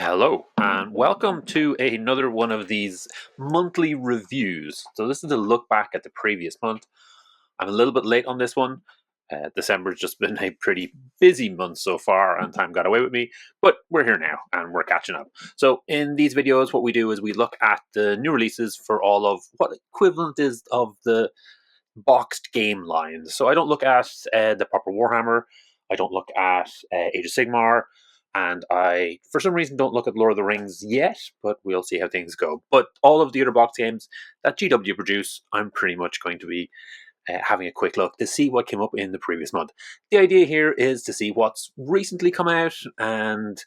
Hello, and welcome to another one of these monthly reviews. So this is a look back at the previous month. I'm a little bit late on this one. December's just been a pretty busy month so far, and time got away with me. But we're here now, and we're catching up. So in these videos, what we do is we look at the new releases for all of what equivalent is of the boxed game lines. So I don't look at the proper Warhammer. I don't look at Age of Sigmar. And I, for some reason, don't look at Lord of the Rings yet, but we'll see how things go. But all of the other box games that GW produce, I'm pretty much going to be having a quick look to see what came up in the previous month. The idea here is to see what's recently come out and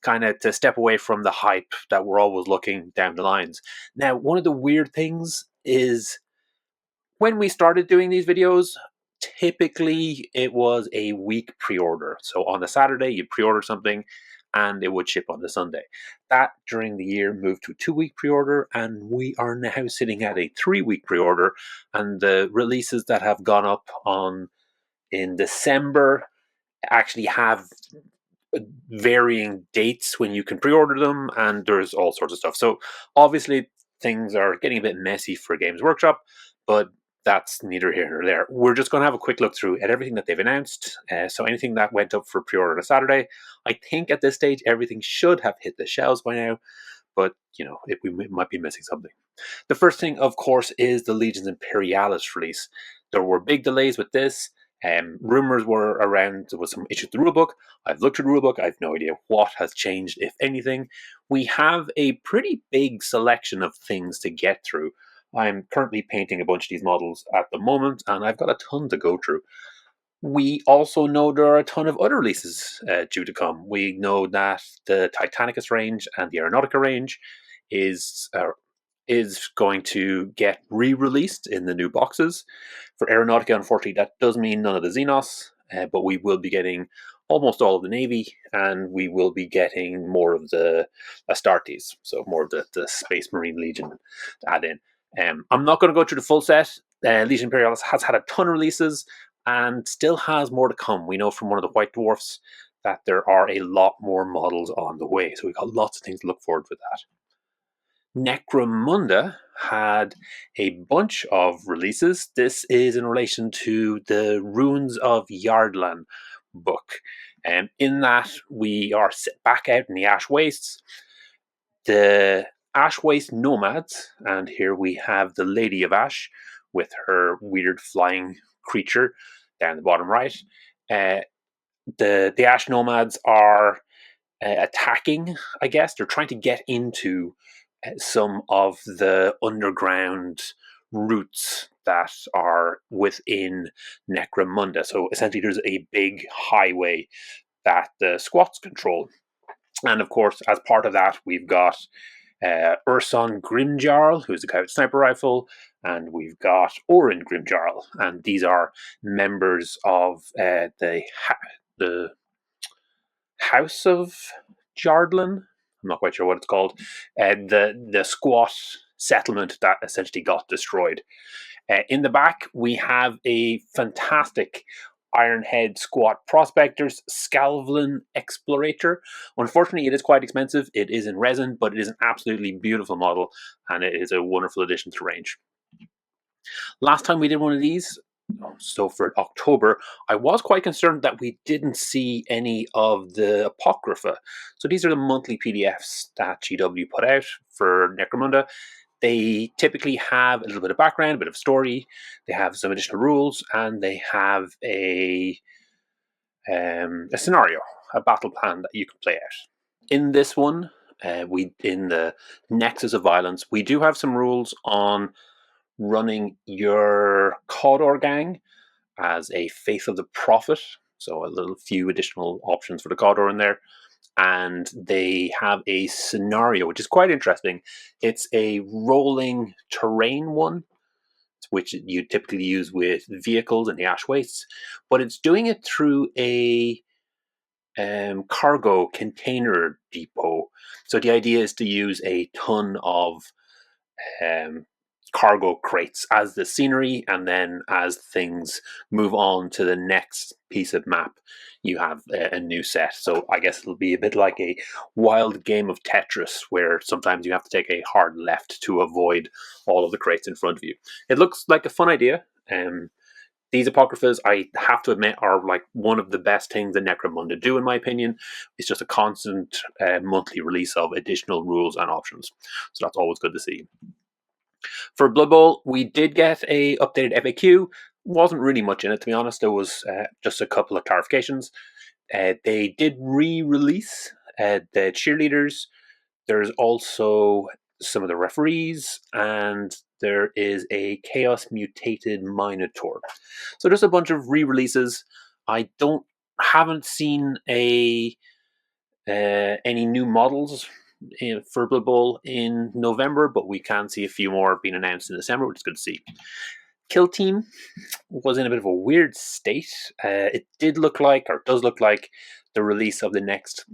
kind of to step away from the hype that we're always looking down the lines. Now, one of the weird things is when we started doing these videos, typically it was a week pre-order. So on the Saturday, you'd pre-order something and it would ship on the Sunday. That during the year moved to a 2-week pre-order, and we are now sitting at a 3-week pre-order. And the releases that have gone up on in December actually have varying dates when you can pre-order them, and there's all sorts of stuff. So obviously things are getting a bit messy for Games Workshop, but that's neither here nor there. We're just going to have a quick look through at everything that they've announced. So anything that went up for pre-order on a Saturday, I think at this stage everything should have hit the shelves by now, but we might be missing something. The first thing, of course, is the Legion's Imperialis release. There were big delays with this. Rumors were around there was some issues with the rulebook. I've looked at the rulebook. I have no idea what has changed, if anything. We have a pretty big selection of things to get through. I'm currently painting a bunch of these models at the moment, and I've got a ton to go through. We also know there are a ton of other releases due to come. We know that the Titanicus range and the Aeronautica range is going to get re-released in the new boxes. For Aeronautica, unfortunately, that does mean none of the Xenos, but we will be getting almost all of the Navy, and we will be getting more of the Astartes, so more of the Space Marine Legion to add in. I'm not going to go through the full set. Legion Imperialis has had a ton of releases and still has more to come. We know from one of the White Dwarfs that there are a lot more models on the way, so we've got lots of things to look forward to with that. Necromunda had a bunch of releases. This is in relation to the Runes of Yardlan book. And in that, we are back out in the Ash Wastes. The Ash Waste Nomads, and here we have the Lady of Ash with her weird flying creature down the bottom right. The Ash Nomads are attacking, I guess. They're trying to get into some of the underground routes that are within Necromunda. So essentially there's a big highway that the squats control. And of course, as part of that, we've got Urson Grimjarl, who's the guy with sniper rifle, and we've got Orin Grimjarl, and these are members of the House of Jardlin. I'm not quite sure what it's called. The squat settlement that essentially got destroyed. In the back, we have a fantastic Ironhead Squat Prospectors Scalvlin Explorator. Unfortunately, it is quite expensive. It is in resin, but it is an absolutely beautiful model, and it is a wonderful addition to the range. Last time we did one of these, so for October, I was quite concerned that we didn't see any of the Apocrypha. So these are the monthly PDFs that GW put out for Necromunda. They typically have a little bit of background, a bit of story. They have some additional rules, and they have a scenario, a battle plan that you can play out. In this one, in the Nexus of Violence, we do have some rules on running your Cawdor gang as a Faith of the Prophet. So a little few additional options for the Cawdor in there. And they have a scenario, which is quite interesting. It's a rolling terrain one, which you typically use with vehicles in the Ash Wastes, but it's doing it through a cargo container depot. So the idea is to use a ton of cargo crates as the scenery, and then as things move on to the next piece of map, you have a new set. So I guess it'll be a bit like a wild game of Tetris, where sometimes you have to take a hard left to avoid all of the crates in front of you. It looks like a fun idea. These Apocryphas, I have to admit, are like one of the best things that Necromunda do, in my opinion. It's just a constant monthly release of additional rules and options. So that's always good to see. For Blood Bowl, we did get a updated FAQ. Wasn't really much in it, to be honest. There was just a couple of clarifications. They did re-release the cheerleaders. There's also some of the referees, and there is a Chaos Mutated Minotaur. So just a bunch of re-releases. I haven't seen any new models for Blood Bowl in November, but we can see a few more being announced in December, which is good to see. Kill Team was in a bit of a weird state. It does look like the release of the next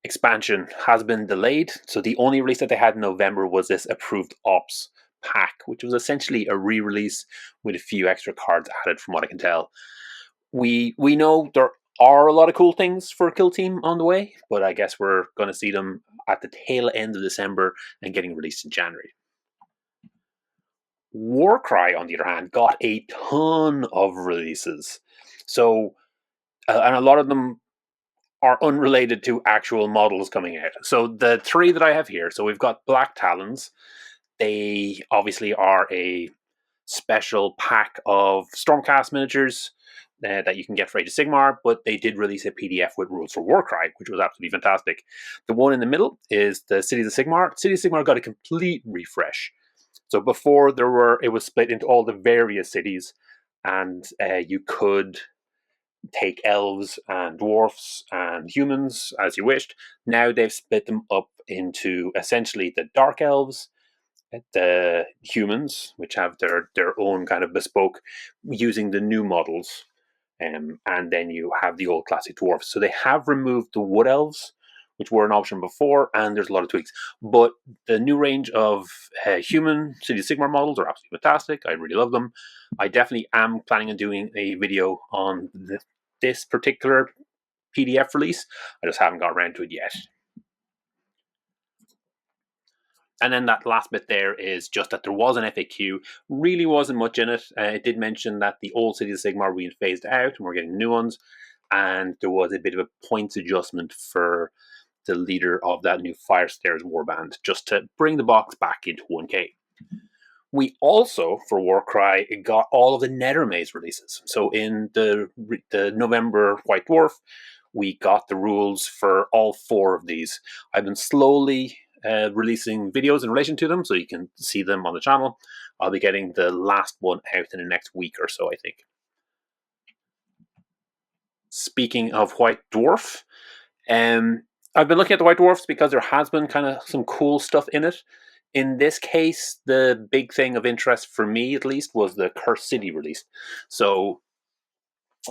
expansion has been delayed. So the only release that they had in November was this Approved Ops pack, which was essentially a re-release with a few extra cards added, from what I can tell. We know there are a lot of cool things for Kill Team on the way, but I guess we're going to see them at the tail end of December and getting released in January. Warcry, on the other hand, got a ton of releases. So, and a lot of them are unrelated to actual models coming out. So the three that I have here, so we've got Black Talons. They obviously are a special pack of Stormcast miniatures that you can get for Age of Sigmar, but they did release a PDF with rules for Warcry, which was absolutely fantastic. The one in the middle is the Cities of Sigmar. Cities of Sigmar got a complete refresh. So before it was split into all the various cities, and you could take elves and dwarfs and humans as you wished. Now they've split them up into essentially the dark elves, the humans, which have their own kind of bespoke using the new models, and then you have the old classic dwarfs. So they have removed the wood elves, which were an option before, and there's a lot of tweaks. But the new range of human City of Sigmar models are absolutely fantastic. I really love them. I definitely am planning on doing a video on this particular PDF release. I just haven't got around to it yet. And then that last bit there is just that there was an FAQ. Really wasn't much in it. It did mention that the old City of Sigmar were being phased out and we're getting new ones. And there was a bit of a points adjustment for the leader of that new Fire Stairs warband, just to bring the box back into 1K. We also, for Warcry, got all of the Nerf Maze releases. So in the November White Dwarf, we got the rules for all 4 of these. I've been slowly releasing videos in relation to them, so you can see them on the channel. I'll be getting the last one out in the next week or so, I think. Speaking of White Dwarf, I've been looking at the White Dwarfs because there has been kind of some cool stuff in it. In this case, the big thing of interest for me, at least, was the Cursed City release. So,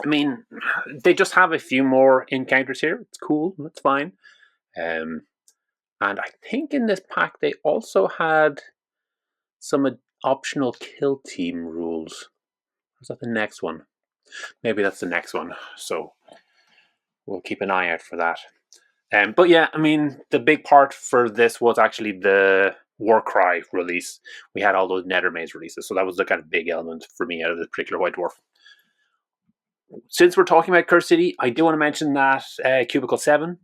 I mean, they just have a few more encounters here. It's cool. That's fine. And I think in this pack, they also had some optional kill team rules. Or is that the next one? Maybe that's the next one. So, we'll keep an eye out for that. But yeah, I mean, the big part for this was actually the Warcry release. We had all those Nerf Maze releases, so that was the kind of big element for me out of this particular White Dwarf. Since we're talking about Cursed City, I do want to mention that Cubicle 7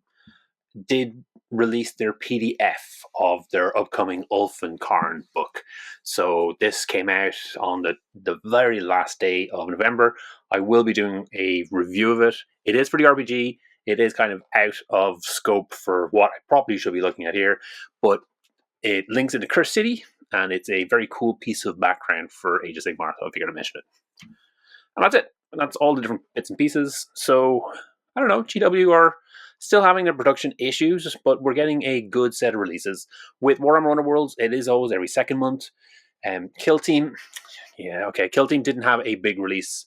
did release their PDF of their upcoming Ulfin Karn book. So this came out on the very last day of November. I will be doing a review of it. It is for the RPG. It is kind of out of scope for what I probably should be looking at here, but it links into Cursed City, and it's a very cool piece of background for Age of Sigmar, so I figured I'd mention it. And that's it. And that's all the different bits and pieces. So, I don't know, GW are still having their production issues, but we're getting a good set of releases. With Warhammer Underworlds, it is always every second month. Kill Team, Kill Team didn't have a big release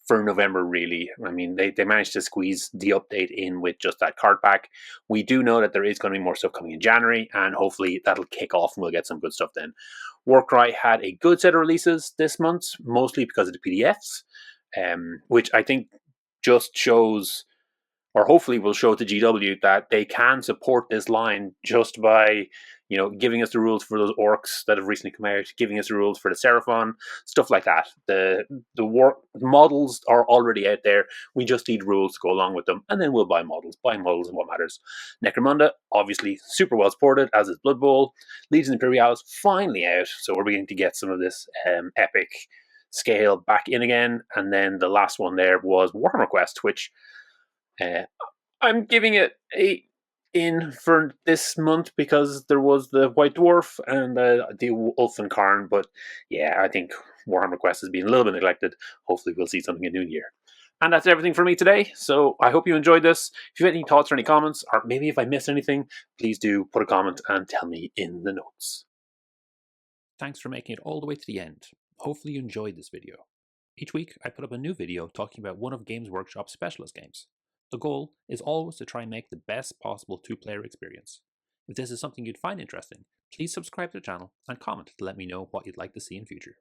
for November, really. I mean, they managed to squeeze the update in with just that card pack. We do know that there is going to be more stuff coming in January, and hopefully that'll kick off and we'll get some good stuff then. Warcry had a good set of releases this month, mostly because of the PDFs, which I think just shows, or hopefully will show to GW that they can support this line just by, giving us the rules for those orcs that have recently come out, giving us the rules for the Seraphon, stuff like that. The war models are already out there. We just need rules to go along with them, and then we'll buy models. Buying models is what matters. Necromunda, obviously super well supported, as is Blood Bowl. Legion Imperialis finally out, so we're beginning to get some of this epic scale back in again. And then the last one there was Warhammer Quest, which I'm giving it a in for this month because there was the White Dwarf and the Ulen K, but yeah, I think Warhammer Quest has been a little bit neglected. Hopefully we'll see something in New Year. And that's everything for me today, so I hope you enjoyed this. If you have any thoughts or any comments, or maybe if I missed anything, please do put a comment and tell me in the notes. Thanks for making it all the way to the end. Hopefully you enjoyed this video. Each week I put up a new video talking about one of Games Workshop's specialist games. The goal is always to try and make the best possible two-player experience. If this is something you'd find interesting, please subscribe to the channel and comment to let me know what you'd like to see in future.